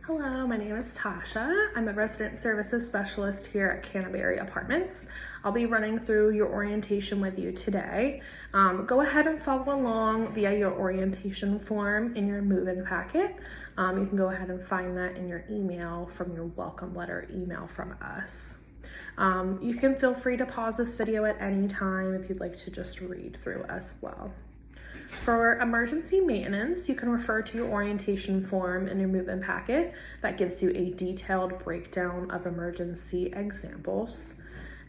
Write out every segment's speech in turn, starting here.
Hello, my name is Tasha. I'm a resident services specialist here at Canterbury Apartments. I'll be running through your orientation with you today. Go ahead and follow along via your orientation form in your move-in packet. You can go ahead and find that in your email from your welcome letter email from us. You can feel free to pause this video at any time if you'd like to just read through as well. For emergency maintenance, you can refer to your orientation form in your move-in packet that gives you a detailed breakdown of emergency examples.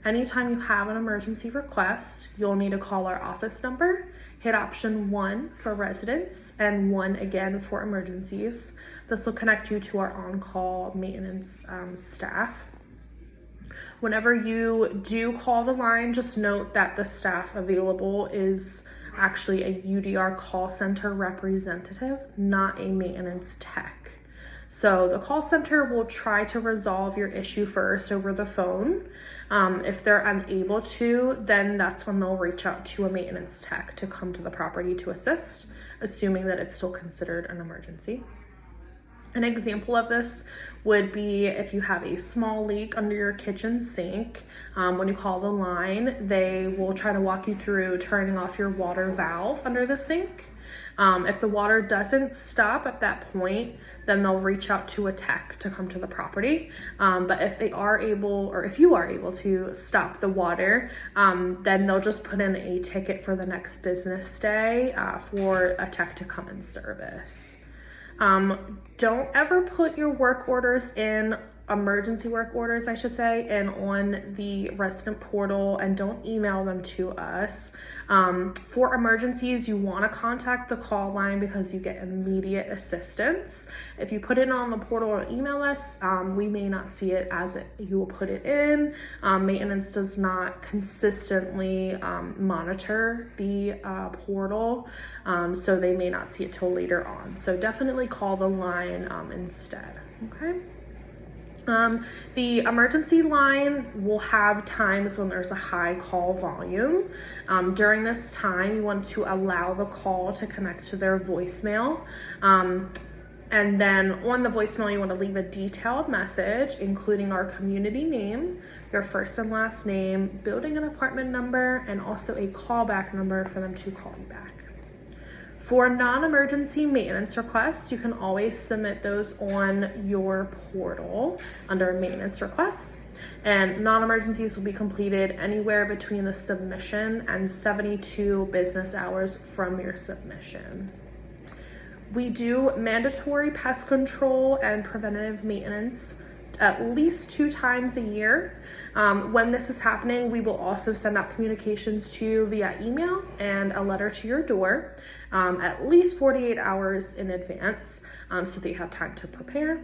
Anytime you have an emergency request, you'll need to call our office number, hit option 1 for residents and 1 again for emergencies. This will connect you to our on-call maintenance staff. Whenever you do call the line, just note that the staff available is actually a UDR call center representative, not a maintenance tech. So the call center will try to resolve your issue first over the phone. If they're unable to, then that's when they'll reach out to a maintenance tech to come to the property to assist, assuming that it's still considered an emergency. An example of this would be if you have a small leak under your kitchen sink. When you call the line, they will try to walk you through turning off your water valve under the sink. If the water doesn't stop at that point, then they'll reach out to a tech to come to the property. But if they are able, or if you are able to stop the water, then they'll just put in a ticket for the next business day for a tech to come and service. Don't ever put your work orders in, emergency work orders, I should say, in on the resident portal, and don't email them to us. For emergencies, you want to contact the call line because you get immediate assistance. If you put it on the portal or email us, we may not see it as you will put it in. Maintenance does not consistently monitor the portal, so they may not see it till later on. So definitely call the line instead, okay? The emergency line will have times when there's a high call volume. During this time, you want to allow the call to connect to their voicemail. And then on the voicemail, you want to leave a detailed message, including our community name, your first and last name, building and apartment number, and also a callback number for them to call you back. For non-emergency maintenance requests, you can always submit those on your portal under maintenance requests. And non-emergencies will be completed anywhere between the submission and 72 business hours from your submission. We do mandatory pest control and preventative maintenance at least 2 times a year. When this is happening, we will also send out communications to you via email and a letter to your door at least 48 hours in advance, so that you have time to prepare.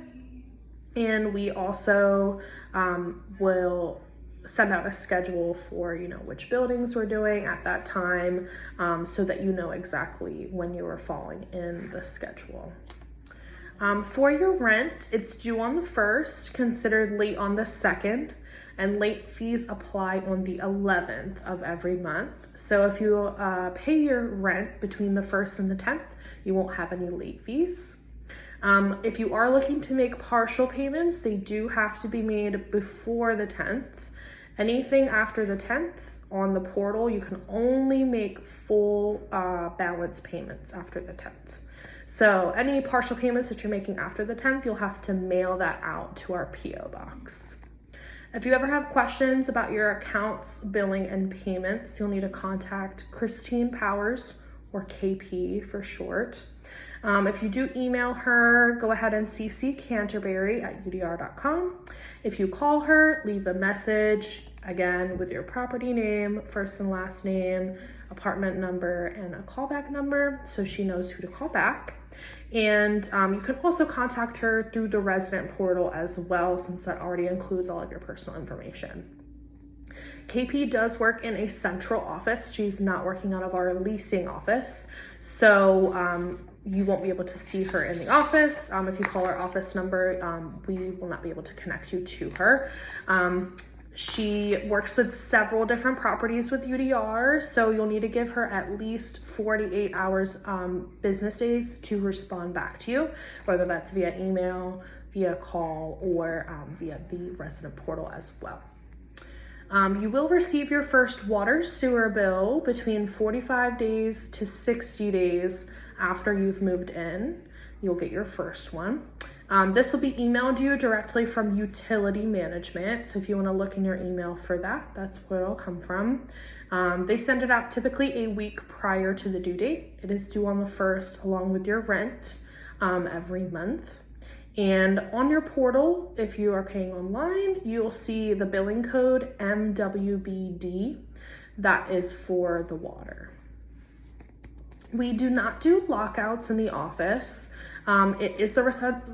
And we also will send out a schedule for which buildings we're doing at that time, so that you know exactly when you are falling in the schedule. For your rent, it's due on the 1st, considered late on the 2nd, and late fees apply on the 11th of every month. So if you pay your rent between the 1st and the 10th, you won't have any late fees. If you are looking to make partial payments, they do have to be made before the 10th. Anything after the 10th on the portal, you can only make full balance payments after the 10th. So any partial payments that you're making after the 10th, you'll have to mail that out to our PO box. If you ever have questions about your accounts, billing, and payments, you'll need to contact Christine Powers, or KP for short. If you do email her, go ahead and CC Canterbury at udr.com. If you call her, leave a message, again, with your property name, first and last name, apartment number, and a callback number, so she knows who to call back. And you can also contact her through the resident portal as well, since that already includes all of your personal information. KP does work in a central office. She's not working out of our leasing office, so you won't be able to see her in the office. If you call our office number, we will not be able to connect you to her. She works with several different properties with UDR, so you'll need to give her at least 48 hours business days to respond back to you, whether that's via email, via call, or via the resident portal as well. You will receive your first water sewer bill between 45 days to 60 days after you've moved in. You'll get your first one. This will be emailed you directly from utility management. So if you want to look in your email for that, that's where it'll come from. They send it out typically a week prior to the due date. It is due on the 1st along with your rent every month. And on your portal, if you are paying online, you'll see the billing code MWBD. That is for the water. We do not do lockouts in the office. It is the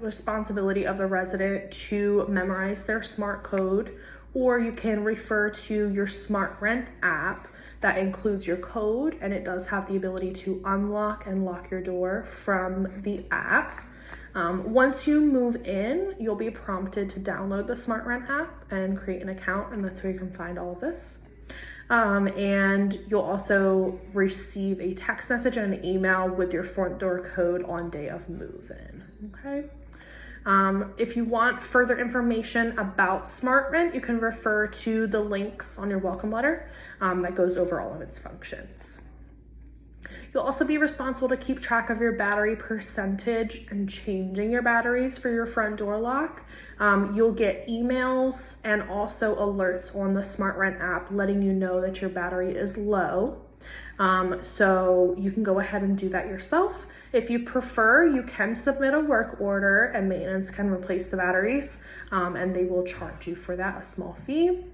responsibility of the resident to memorize their smart code, or you can refer to your SmartRent app that includes your code, and it does have the ability to unlock and lock your door from the app. Once you move in, you'll be prompted to download the SmartRent app and create an account, and that's where you can find all of this. And you'll also receive a text message and an email with your front door code on day of move-in, okay? If you want further information about SmartRent, you can refer to the links on your welcome letter that goes over all of its functions. You'll also be responsible to keep track of your battery percentage and changing your batteries for your front door lock. You'll get emails and also alerts on the SmartRent app letting you know that your battery is low. So you can go ahead and do that yourself. If you prefer, you can submit a work order and maintenance can replace the batteries, and they will charge you for that, a small fee.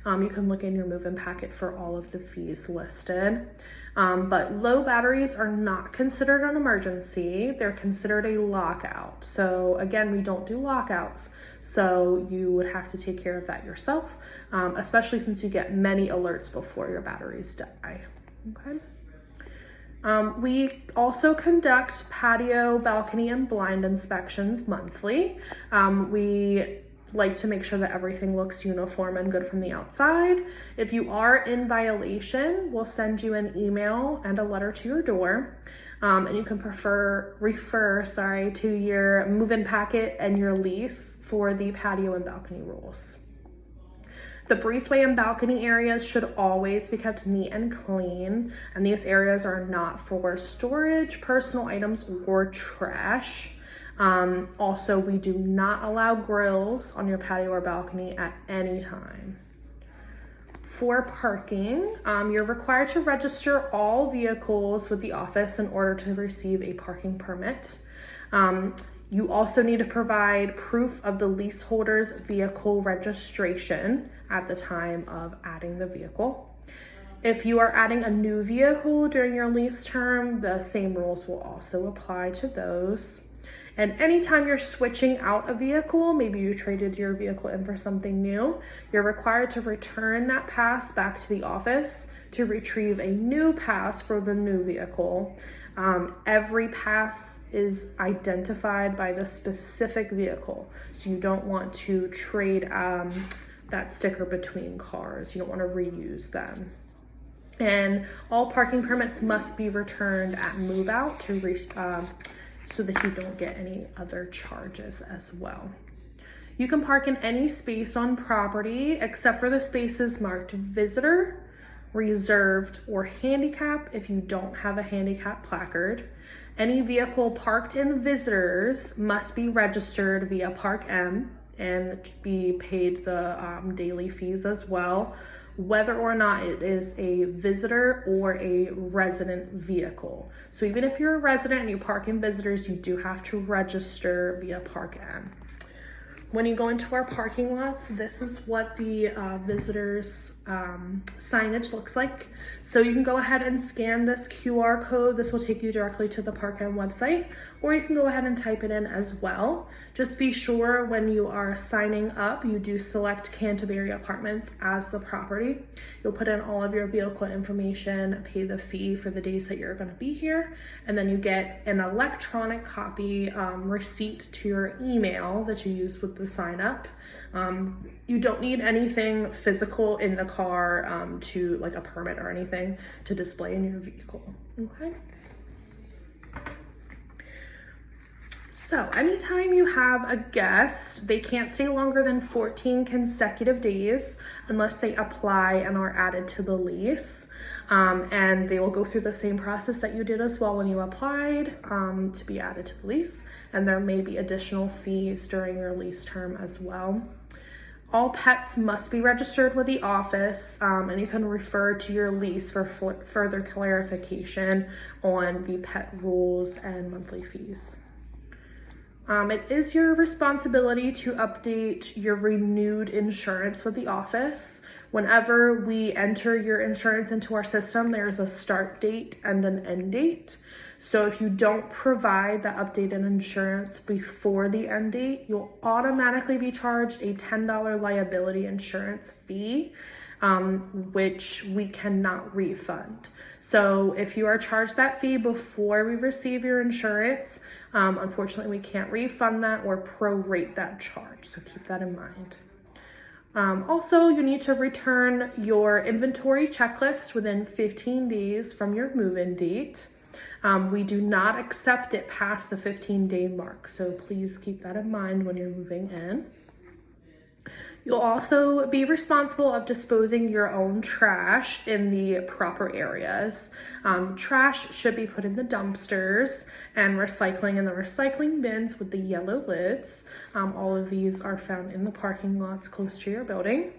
You can look in your move-in packet for all of the fees listed. But low batteries are not considered an emergency. They're considered a lockout. So again, we don't do lockouts. So you would have to take care of that yourself, especially since you get many alerts before your batteries die, okay? We also conduct patio, balcony, and blind inspections monthly. We like to make sure that everything looks uniform and good from the outside. If you are in violation, we'll send you an email and a letter to your door. And you can refer to your move-in packet and your lease for the patio and balcony rules. The breezeway and balcony areas should always be kept neat and clean, and these areas are not for storage, personal items, or trash. Also, we do not allow grills on your patio or balcony at any time. For parking, you're required to register all vehicles with the office in order to receive a parking permit. You also need to provide proof of the leaseholder's vehicle registration at the time of adding the vehicle. If you are adding a new vehicle during your lease term, the same rules will also apply to those. And anytime you're switching out a vehicle, maybe you traded your vehicle in for something new, you're required to return that pass back to the office to retrieve a new pass for the new vehicle. Every pass is identified by the specific vehicle. So you don't want to trade that sticker between cars. You don't want to reuse them. And all parking permits must be returned at move out so that you don't get any other charges as well. You can park in any space on property except for the spaces marked visitor, reserved, or handicap if you don't have a handicap placard. Any vehicle parked in visitors must be registered via Park M and be paid the daily fees as well, whether or not it is a visitor or a resident vehicle. So even if you're a resident and you park in visitors, you do have to register via Park M. When you go into our parking lots, this is what the visitors signage looks like. So you can go ahead and scan this QR code. This will take you directly to the Park Inn website, or you can go ahead and type it in as well. Just be sure when you are signing up, you do select Canterbury Apartments as the property. You'll put in all of your vehicle information, pay the fee for the days that you're going to be here, and then you get an electronic copy receipt to your email that you use with the sign up. You don't need anything physical in the car to like a permit or anything to display in your vehicle. Okay. So anytime you have a guest, they can't stay longer than 14 consecutive days unless they apply and are added to the lease. And they will go through the same process that you did as well when you applied to be added to the lease. And there may be additional fees during your lease term as well. All pets must be registered with the office, and you can refer to your lease for further clarification on the pet rules and monthly fees. It is your responsibility to update your renewed insurance with the office. Whenever we enter your insurance into our system, there's a start date and an end date. So if you don't provide the updated insurance before the end date, you'll automatically be charged a $10 liability insurance fee, which we cannot refund. So if you are charged that fee before we receive your insurance, unfortunately we can't refund that or prorate that charge. So keep that in mind. Also, you need to return your inventory checklist within 15 days from your move-in date. We do not accept it past the 15-day mark, so please keep that in mind when you're moving in. You'll also be responsible of disposing your own trash in the proper areas. Trash should be put in the dumpsters and recycling in the recycling bins with the yellow lids. All of these are found in the parking lots close to your building.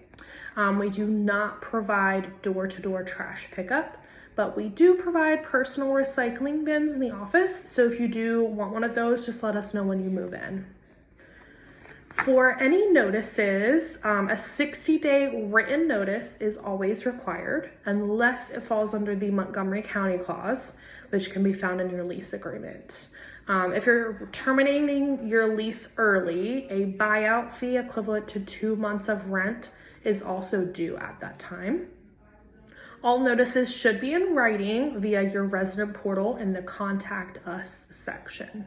We do not provide door-to-door trash pickup, but we do provide personal recycling bins in the office. So if you do want one of those, just let us know when you move in. For any notices, a 60-day written notice is always required unless it falls under the Montgomery County clause, which can be found in your lease agreement. If you're terminating your lease early, a buyout fee equivalent to 2 months of rent is also due at that time. All notices should be in writing via your resident portal in the Contact Us section.